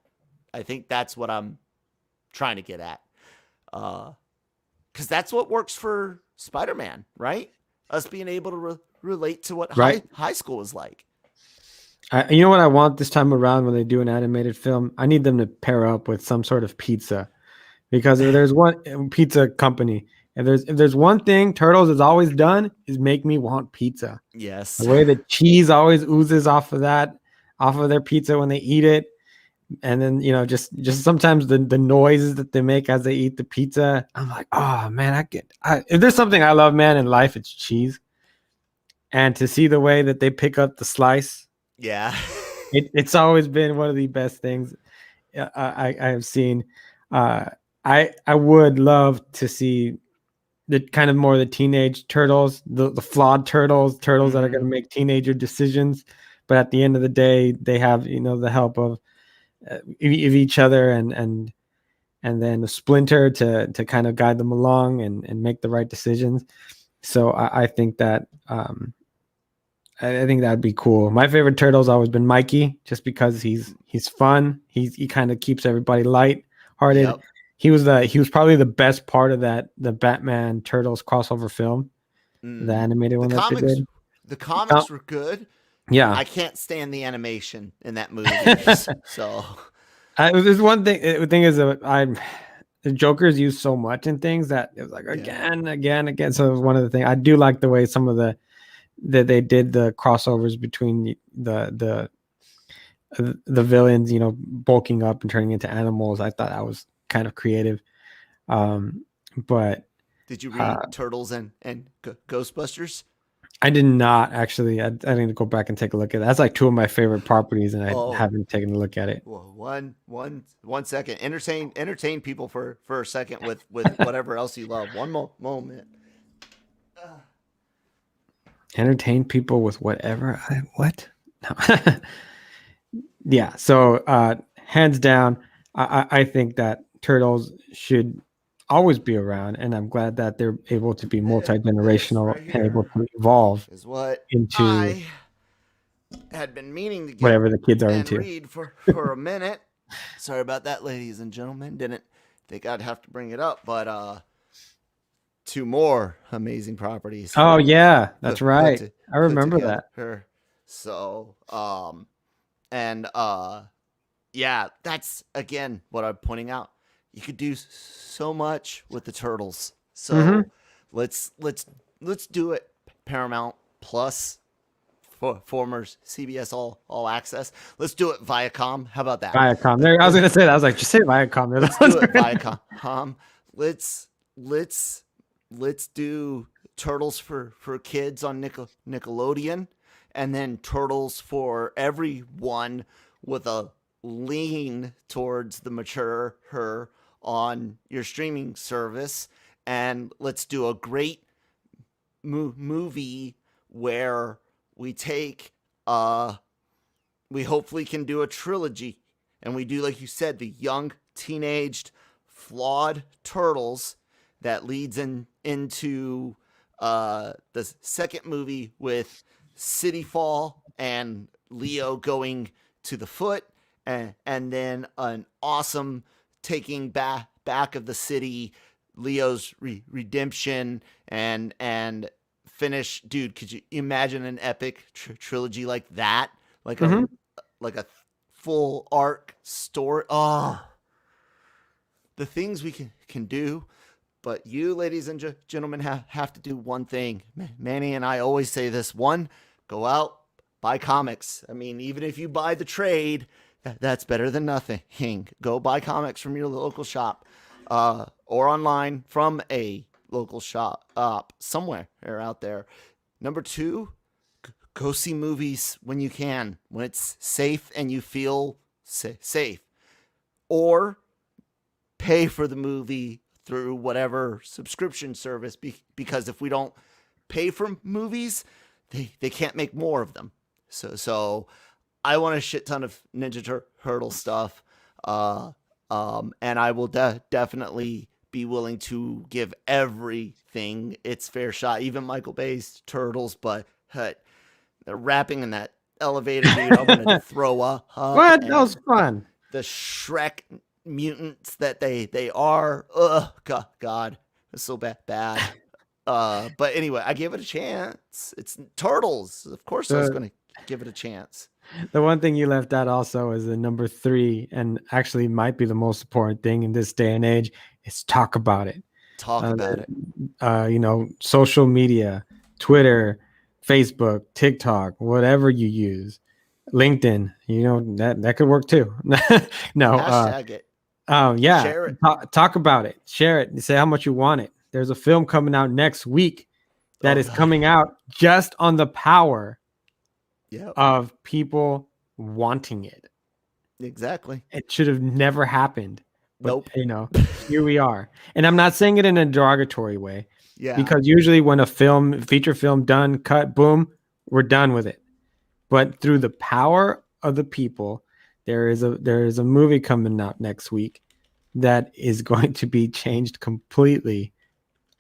I think that's what I'm trying to get at. Because that's what works for Spider-Man, right? Us being able to relate to what high school is like. You know what I want this time around when they do an animated film? I need them to pair up with some sort of pizza. Because if there's one pizza company, if there's one thing Turtles has always done is make me want pizza. Yes. The way the cheese always oozes off of their pizza when they eat it. And then, just sometimes the noises that they make as they eat the pizza, I'm like, oh man, if there's something I love, man, in life, it's cheese. And to see the way that they pick up the slice, yeah, it's always been one of the best things I have seen. I would love to see the kind of more the teenage turtles, the flawed turtles that are going to make teenager decisions, but at the end of the day, they have the help of each other and then a Splinter to kind of guide them along and make the right decisions. So I think that I think that'd be cool. My favorite turtle's always been Mikey, just because he's fun. He kind of keeps everybody light-hearted. Yep. He was probably the best part of the Batman Turtles crossover film, the animated one that they did. The comics were good. Yeah, I can't stand the animation in that movie. So there's one thing. The thing is, the Joker's used so much in things that it was like again. So it was one of the things. I do like the way some of that they did the crossovers between the villains, bulking up and turning into animals. I thought that was kind of creative. But did you read Turtles and Ghostbusters? I did not actually. I need to go back and take a look at that. That's like two of my favorite properties, and I haven't taken a look at it. Well, one second. Entertain people for a second with whatever else you love. One moment. Entertain people with whatever. What? No. Yeah. So hands down, I think that Turtles should always be around, and I'm glad that they're able to be multi-generational and able to evolve is what into I had been meaning to get whatever the kids are into. Read for a minute. Sorry about that, ladies and gentlemen. Didn't think I'd have to bring it up, but two more amazing properties. Oh yeah, that's right. I remember that. So yeah, that's again what I'm pointing out. You could do so much with the Turtles. So let's do it. Paramount Plus, former CBS All Access. Let's do it Viacom. How about that? Viacom. There, I was gonna say that. I was like, just say Viacom. Let's do it Viacom. Let's do Turtles for kids on Nickelodeon, and then Turtles for everyone with a lean towards the mature on your streaming service. And let's do a great movie where we take we hopefully can do a trilogy, and we do, like you said, the young teenaged flawed turtles that leads into the second movie with City Fall and Leo going to the foot, and then an awesome taking back of the city, Leo's redemption, and finish. Dude, could you imagine an epic trilogy like that? Like a full arc story. Oh, the things we can do. But you, ladies and gentlemen, have to do one thing. Manny and I always say this. One, go out, buy comics. I mean, even if you buy the trade, that's better than nothing. Go buy comics from your local shop or online from a local shop somewhere out there. Number two, go see movies when you can, when it's safe and you feel safe. Or pay for the movie through whatever subscription service, because if we don't pay for movies, they can't make more of them. So I want a shit ton of Ninja Turtle stuff, and I will definitely be willing to give everything its fair shot, even Michael Bay's Turtles, but they're rapping in that elevator, dude. I'm going to throw up. What? That was fun. The Shrek mutants that they are. Ugh, God, it's so bad. But anyway, I gave it a chance. It's Turtles. Of course I was going to give it a chance. The one thing you left out also is the number 3, and actually might be the most important thing in this day and age, is talk about it. Talk about it. Social media, Twitter, Facebook, TikTok, whatever you use, LinkedIn, that could work too. No, hashtag it. Yeah. Share it. Talk about it. Share it. Say how much you want it. There's a film coming out next week that is coming out just on the power of people wanting it. Exactly. It should have never happened. But, nope. Here we are. And I'm not saying it in a derogatory way. Yeah. Because usually when a feature film done, cut, boom, we're done with it. But through the power of the people, there is a movie coming out next week that is going to be changed completely,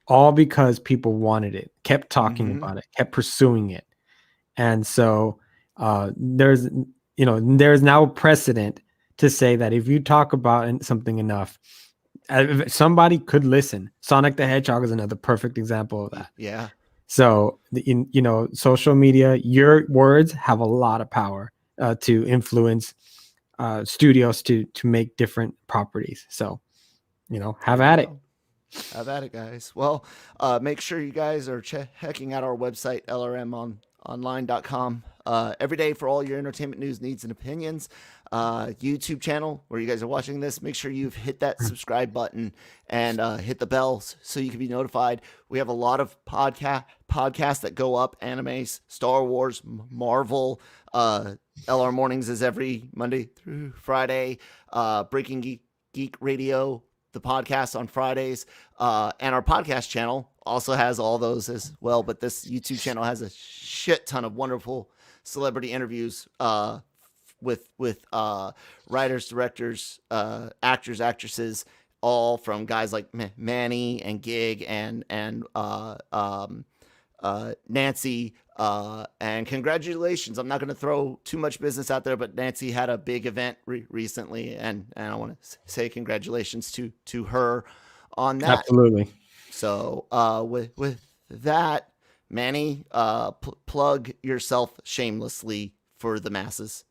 all because people wanted it, kept talking about it, kept pursuing it. And so there's now precedent to say that if you talk about something enough, somebody could listen. Sonic the Hedgehog is another perfect example of that. Yeah. So, social media, your words have a lot of power to influence studios to make different properties. So, have at it. Have at it, guys. Well, make sure you guys are checking out our website, LRMonline.com. Every day for all your entertainment news, needs, and opinions. YouTube channel where you guys are watching this. Make sure you've hit that subscribe button and hit the bell so you can be notified. We have a lot of podcasts that go up: animes, Star Wars, Marvel. LRMornings is every Monday through Friday. Breaking Geek Radio, the podcast on Fridays. And our podcast channel also has all those as well. But this YouTube channel has a shit ton of wonderful celebrity interviews with writers, directors, actors, actresses, all from guys like Manny and Gig and Nancy. And congratulations. I'm not going to throw too much business out there, but Nancy had a big event recently, and I want to say congratulations to her on that. Absolutely. So with that, Manny, plug yourself shamelessly for the masses.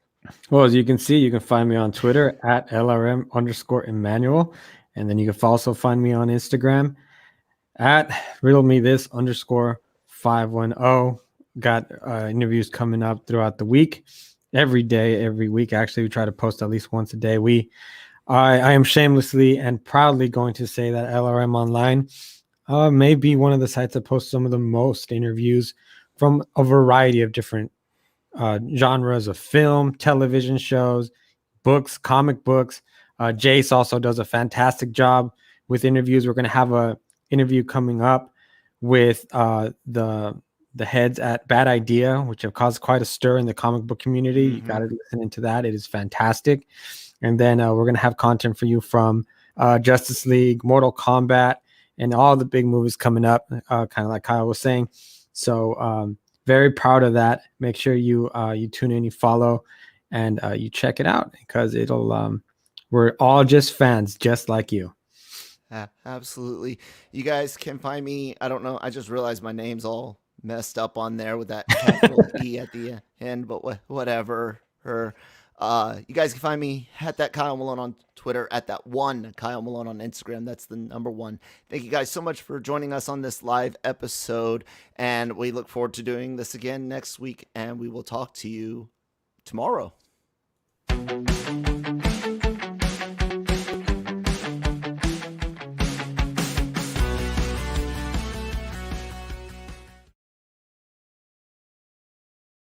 Well, as you can see, you can find me on Twitter at LRM_Emmanuel. And then you can also find me on Instagram at riddlemethis_510. Got interviews coming up throughout the week. Every week. Actually, we try to post at least once a day. I am shamelessly and proudly going to say that LRM Online may be one of the sites that posts some of the most interviews from a variety of different genres of film, television shows, books, comic books. Jace also does a fantastic job with interviews. We're going to have a interview coming up with the heads at Bad Idea, which have caused quite a stir in the comic book community. You got to listen into that. It is fantastic. And then we're going to have content for you from Justice League, Mortal Kombat, and all the big movies coming up, kind of like Kyle was saying. So very proud of that. Make sure you tune in, you follow, and you check it out, because it'll we're all just fans just like you. Absolutely. You guys can find me. I don't know. I just realized my name's all messed up on there with that capital E at the end, but whatever. You guys can find me at that Kyle Malone on Twitter, at that one Kyle Malone on Instagram. That's the number one. Thank you guys so much for joining us on this live episode, and we look forward to doing this again next week, and we will talk to you tomorrow.